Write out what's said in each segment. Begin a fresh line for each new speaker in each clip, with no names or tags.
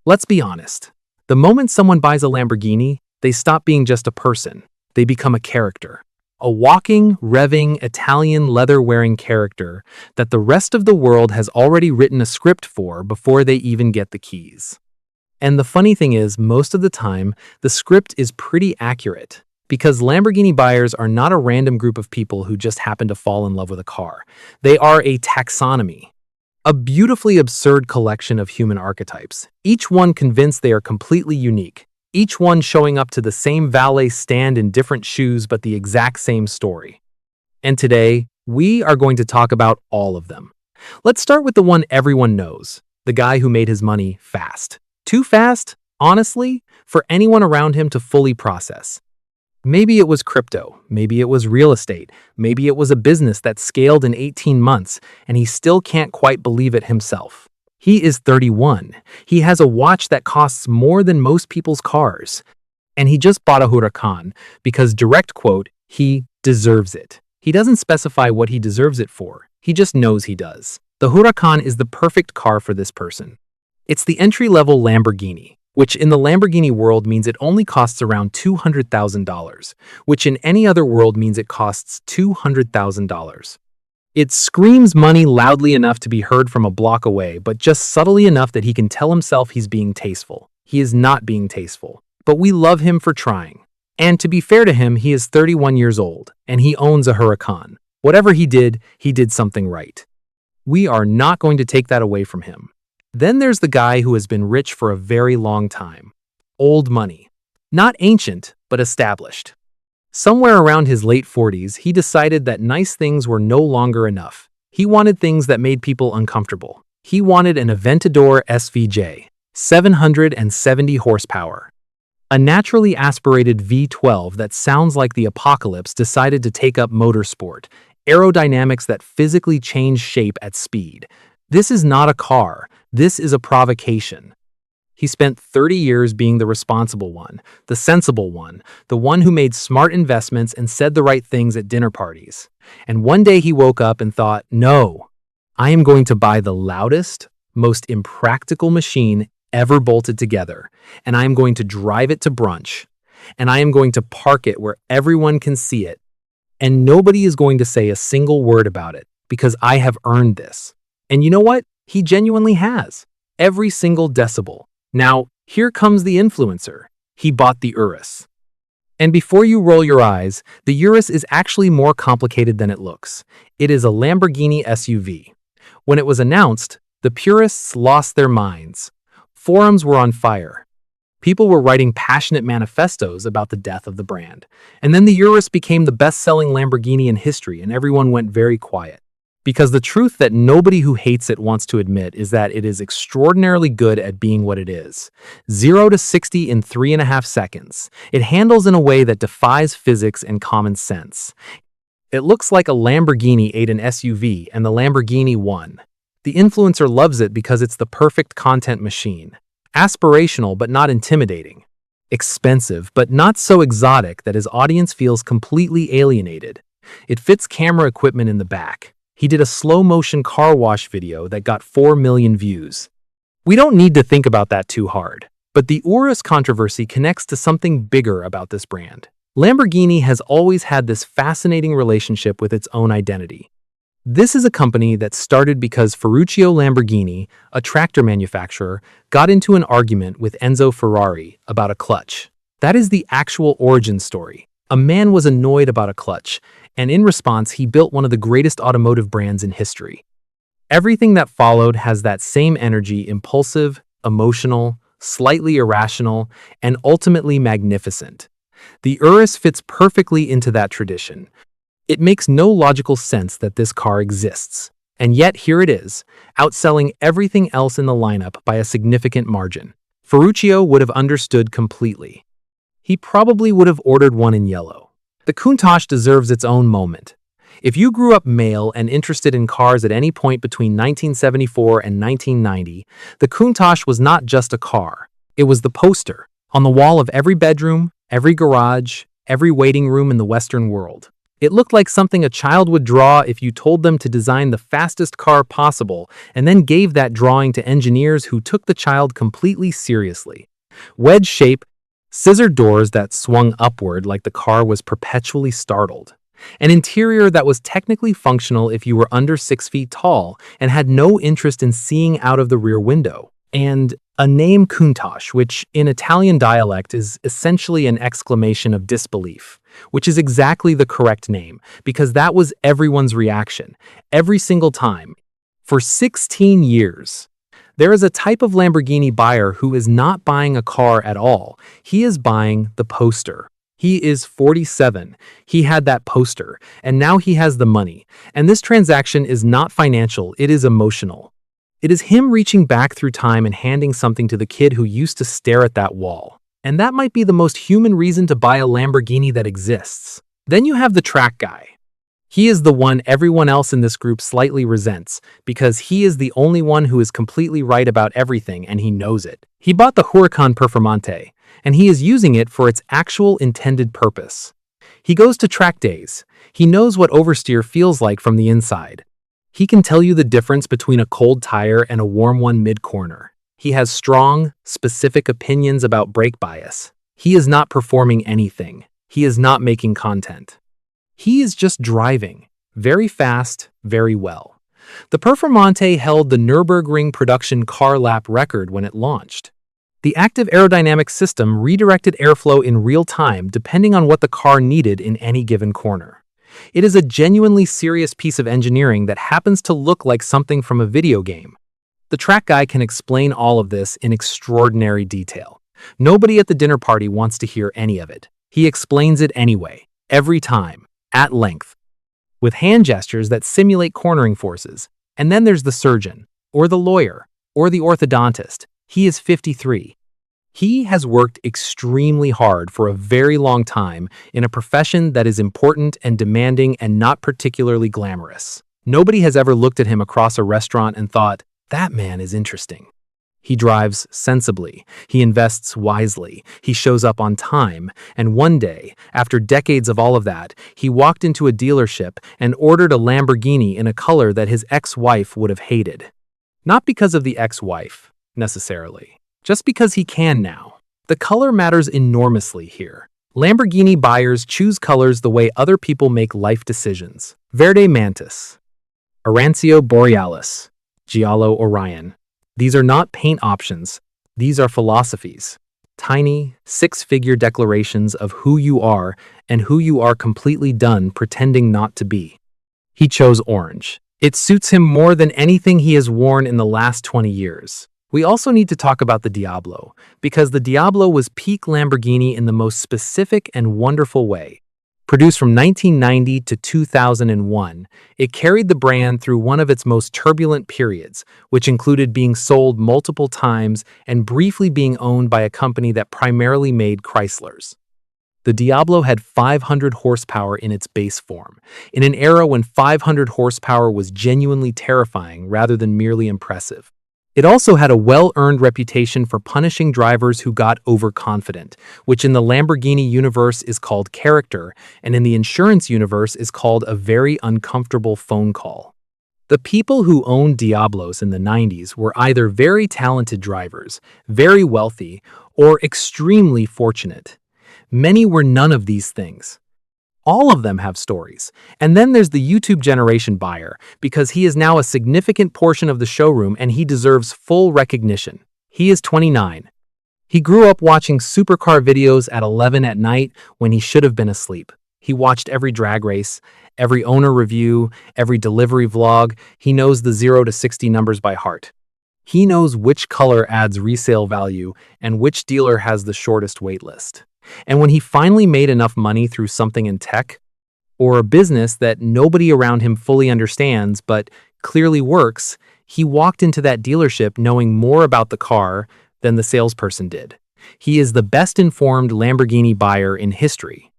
Let's be honest. The moment someone buys a Lamborghini, they stop being just a person. They become a character. A walking, revving, Italian leather-wearing character that the rest of the world has already written a script for before they even get the keys. And the funny thing is, most of the time, the script is pretty accurate. Because Lamborghini buyers are not a random group of people who just happen to fall in love with a car. They are a taxonomy. A beautifully absurd collection of human archetypes, each one convinced they are completely unique, each one showing up to the same valet stand in different shoes but the exact same story. And today, we are going to talk about all of them. Let's start with the one everyone knows, the guy who made his money fast. Too fast, honestly, for anyone around him to fully process. Maybe it was crypto, maybe it was real estate, maybe it was a business that scaled in 18 months, and he still can't quite believe it himself. He is 31. He has a watch that costs more than most people's cars. And he just bought a Huracan because, direct quote, he deserves it. He doesn't specify what he deserves it for. He just knows he does. The Huracan is the perfect car for this person. It's the entry-level Lamborghini, which in the Lamborghini world means it only costs around $200,000, which in any other world means it costs $200,000. It screams money loudly enough to be heard from a block away, but just subtly enough that he can tell himself he's being tasteful. He is not being tasteful, but we love him for trying. And to be fair to him, he is 31 years old, and he owns a Huracan. Whatever he did something right. We are not going to take that away from him. Then there's the guy who has been rich for a very long time. Old money. Not ancient, but established. Somewhere around his late 40s, he decided that nice things were no longer enough. He wanted things that made people uncomfortable. He wanted an Aventador SVJ, 770 horsepower. A naturally aspirated V12 that sounds like the apocalypse decided to take up motorsport, aerodynamics that physically change shape at speed. This is not a car. This is a provocation. He spent 30 years being the responsible one, the sensible one, the one who made smart investments and said the right things at dinner parties. And one day he woke up and thought, no, I am going to buy the loudest, most impractical machine ever bolted together, and I am going to drive it to brunch, and I am going to park it where everyone can see it, and nobody is going to say a single word about it because I have earned this. And you know what? He genuinely has. Every single decibel. Now, here comes the influencer. He bought the Urus. And before you roll your eyes, the Urus is actually more complicated than it looks. It is a Lamborghini SUV. When it was announced, the purists lost their minds. Forums were on fire. People were writing passionate manifestos about the death of the brand. And then the Urus became the best-selling Lamborghini in history, and everyone went very quiet. Because the truth that nobody who hates it wants to admit is that it is extraordinarily good at being what it is. 0 to 60 in 3.5 seconds. It handles in a way that defies physics and common sense. It looks like a Lamborghini ate an SUV and the Lamborghini won. The influencer loves it because it's the perfect content machine. Aspirational but not intimidating. Expensive but not so exotic that his audience feels completely alienated. It fits camera equipment in the back. He did a slow-motion car wash video that got 4 million views. We don't need to think about that too hard. But the Urus controversy connects to something bigger about this brand. Lamborghini has always had this fascinating relationship with its own identity. This is a company that started because Ferruccio Lamborghini, a tractor manufacturer, got into an argument with Enzo Ferrari about a clutch. That is the actual origin story. A man was annoyed about a clutch, and in response, he built one of the greatest automotive brands in history. Everything that followed has that same energy, impulsive, emotional, slightly irrational, and ultimately magnificent. The Urus fits perfectly into that tradition. It makes no logical sense that this car exists, and yet here it is, outselling everything else in the lineup by a significant margin. Ferruccio would have understood completely. He probably would have ordered one in yellow. The Countach deserves its own moment. If you grew up male and interested in cars at any point between 1974 and 1990, the Countach was not just a car. It was the poster on the wall of every bedroom, every garage, every waiting room in the Western world. It looked like something a child would draw if you told them to design the fastest car possible and then gave that drawing to engineers who took the child completely seriously. Wedge shape, scissor doors that swung upward like the car was perpetually startled. An interior that was technically functional if you were under 6 feet tall and had no interest in seeing out of the rear window. And a name Countach, which in Italian dialect is essentially an exclamation of disbelief, which is exactly the correct name, because that was everyone's reaction, every single time. For 16 years. There is a type of Lamborghini buyer who is not buying a car at all. He is buying the poster. He is 47. He had that poster, and now he has the money. And this transaction is not financial, it is emotional. It is him reaching back through time and handing something to the kid who used to stare at that wall. And that might be the most human reason to buy a Lamborghini that exists. Then you have the track guy. He is the one everyone else in this group slightly resents, because he is the only one who is completely right about everything and he knows it. He bought the Huracan Performante, and he is using it for its actual intended purpose. He goes to track days. He knows what oversteer feels like from the inside. He can tell you the difference between a cold tire and a warm one mid-corner. He has strong, specific opinions about brake bias. He is not performing anything. He is not making content. He is just driving. Very fast, very well. The Performante held the Nürburgring production car lap record when it launched. The active aerodynamic system redirected airflow in real time depending on what the car needed in any given corner. It is a genuinely serious piece of engineering that happens to look like something from a video game. The track guy can explain all of this in extraordinary detail. Nobody at the dinner party wants to hear any of it. He explains it anyway, every time, at length, with hand gestures that simulate cornering forces. And then there's the surgeon, or the lawyer, or the orthodontist. He is 53. He has worked extremely hard for a very long time in a profession that is important and demanding and not particularly glamorous. Nobody has ever looked at him across a restaurant and thought, that man is interesting. He drives sensibly, he invests wisely, he shows up on time, and one day, after decades of all of that, he walked into a dealership and ordered a Lamborghini in a color that his ex-wife would have hated. Not because of the ex-wife, necessarily. Just because he can now. The color matters enormously here. Lamborghini buyers choose colors the way other people make life decisions. Verde Mantis, Arancio Borealis, Giallo Orion. These are not paint options. These are philosophies. Tiny, six-figure declarations of who you are and who you are completely done pretending not to be. He chose orange. It suits him more than anything he has worn in the last 20 years. We also need to talk about the Diablo, because the Diablo was peak Lamborghini in the most specific and wonderful way. Produced from 1990 to 2001, it carried the brand through one of its most turbulent periods, which included being sold multiple times and briefly being owned by a company that primarily made Chryslers. The Diablo had 500 horsepower in its base form, in an era when 500 horsepower was genuinely terrifying rather than merely impressive. It also had a well-earned reputation for punishing drivers who got overconfident, which in the Lamborghini universe is called character, and in the insurance universe is called a very uncomfortable phone call. The people who owned Diablos in the 90s were either very talented drivers, very wealthy, or extremely fortunate. Many were none of these things. All of them have stories. And then there's the YouTube generation buyer, because he is now a significant portion of the showroom and he deserves full recognition. He is 29. He grew up watching supercar videos at 11 at night when he should have been asleep. He watched every drag race, every owner review, every delivery vlog. He knows the 0 to 60 numbers by heart. He knows which color adds resale value and which dealer has the shortest wait list. And when he finally made enough money through something in tech, or a business that nobody around him fully understands but clearly works, he walked into that dealership knowing more about the car than the salesperson did. He is the best-informed Lamborghini buyer in history.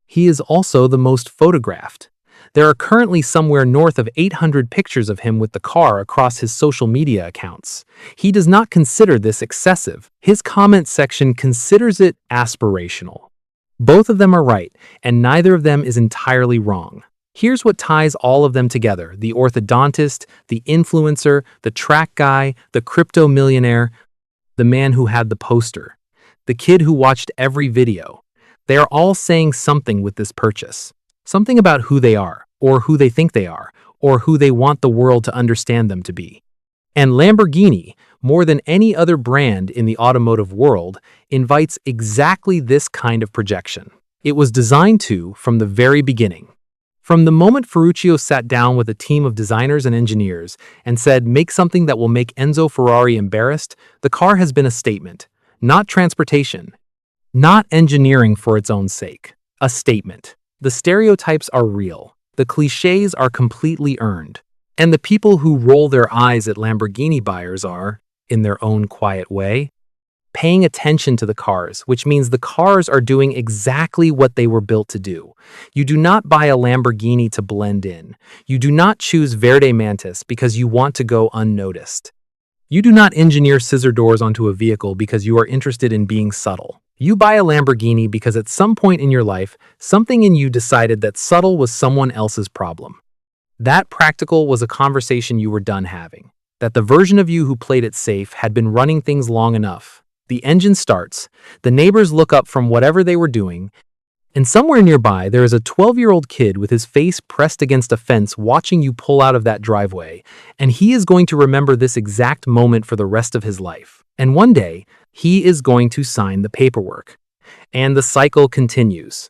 He is also the most photographed. There are currently somewhere north of 800 pictures of him with the car across his social media accounts. He does not consider this excessive. His comment section considers it aspirational. Both of them are right, and neither of them is entirely wrong. Here's what ties all of them together: the orthodontist, the influencer, the track guy, the crypto millionaire, the man who had the poster, the kid who watched every video. They are all saying something with this purchase. Something about who they are, or who they think they are, or who they want the world to understand them to be. And Lamborghini, more than any other brand in the automotive world, invites exactly this kind of projection. It was designed to from the very beginning. From the moment Ferruccio sat down with a team of designers and engineers and said, "Make something that will make Enzo Ferrari embarrassed," the car has been a statement. Not transportation. Not engineering for its own sake. A statement. The stereotypes are real. The cliches are completely earned. And the people who roll their eyes at Lamborghini buyers are, in their own quiet way, paying attention to the cars, which means the cars are doing exactly what they were built to do. You do not buy a Lamborghini to blend in. You do not choose Verde Mantis because you want to go unnoticed. You do not engineer scissor doors onto a vehicle because you are interested in being subtle. You buy a Lamborghini because at some point in your life, something in you decided that subtle was someone else's problem. That practical was a conversation you were done having. That the version of you who played it safe had been running things long enough. The engine starts, the neighbors look up from whatever they were doing, and somewhere nearby there is a 12-year-old kid with his face pressed against a fence watching you pull out of that driveway, and he is going to remember this exact moment for the rest of his life. And one day, he is going to sign the paperwork. And the cycle continues.